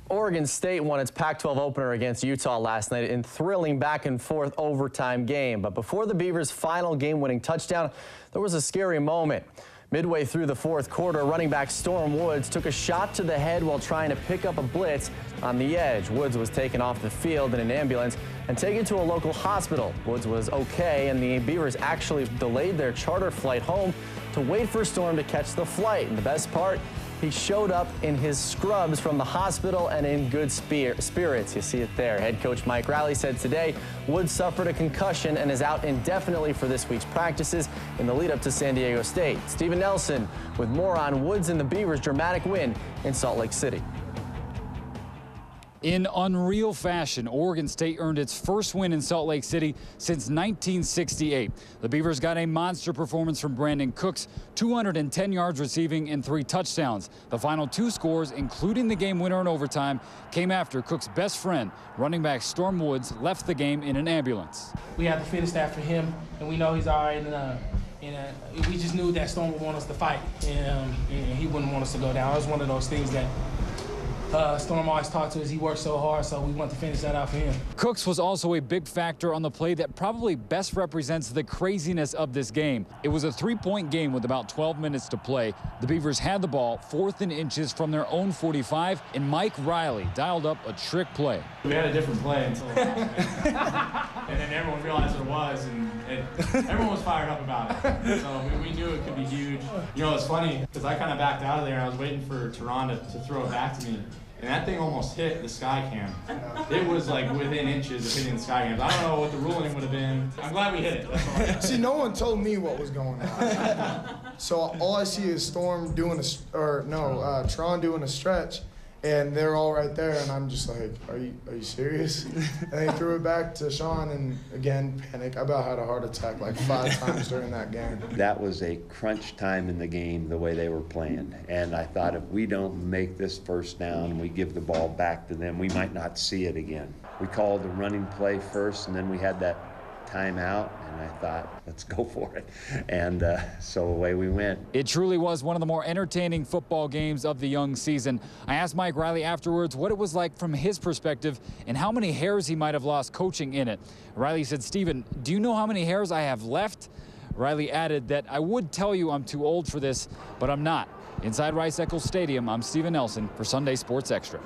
Oregon State won its Pac-12 opener against Utah last night in thrilling back-and-forth overtime game. But before the Beavers' final game-winning touchdown, there was a scary moment. Midway through the fourth quarter, running back Storm Woods took a shot to the head while trying to pick up a blitz on the edge. Woods was taken off the field in an ambulance and taken to a local hospital. Woods was okay, and the Beavers actually delayed their charter flight home to wait for Storm to catch the flight. And the best part, he showed up in his scrubs from the hospital and in good spirits. You see it there. Head coach Mike Riley said today Woods suffered a concussion and is out indefinitely for this week's practices in the lead up to San Diego State. Steven Nelson with more on Woods and the Beavers' dramatic win in Salt Lake City. In unreal fashion, Oregon State earned its first win in Salt Lake City since 1968. The Beavers got a monster performance from Brandin Cooks, 210 yards receiving and 3 touchdowns. The final 2 scores, including the game winner in overtime, came after Cooks' best friend, running back Storm Woods, left the game in an ambulance. We have to finish that for him, and we know he's all right. We just knew that Storm would want us to fight, and he wouldn't want us to go down. It was one of those things that Storm always talked to us. He worked so hard, so we want to finish that out for him. Cooks was also a big factor on the play that probably best represents the craziness of this game. It was a 3-point game with about 12 minutes to play. The Beavers had the ball 4th and inches from their own 45, and Mike Riley dialed up a trick play. We had a different play until and then everyone realized what it was, and everyone was fired up about it. So we knew it could be huge. You know, it's funny because I kind of backed out of there and I was waiting for Tehran to throw it back to me. And that thing almost hit the sky cam. It was like within inches of hitting the sky cam. I don't know what the ruling would have been. I'm glad we hit it. That's all I got. See, no one told me what was going on. So all I see is Storm doing Tehran doing a stretch, and they're all right there, and I'm just like, are you serious? And they threw it back to Sean, and again, panic. I about had a heart attack like 5 times during that game. That was a crunch time in the game, the way they were playing. And I thought if we don't make this first down and we give the ball back to them, we might not see it again. We called the running play first, and then we had that timeout, and I thought, let's go for it. And so away we went. It truly was one of the more entertaining football games of the young season. I asked Mike Riley afterwards what it was like from his perspective and how many hairs he might have lost coaching in it. Riley said, "Steven, do you know how many hairs I have left?" Riley added that I would tell you I'm too old for this, but I'm not. Inside Rice-Eccles Stadium, I'm Steven Nelson for Sunday Sports Extra.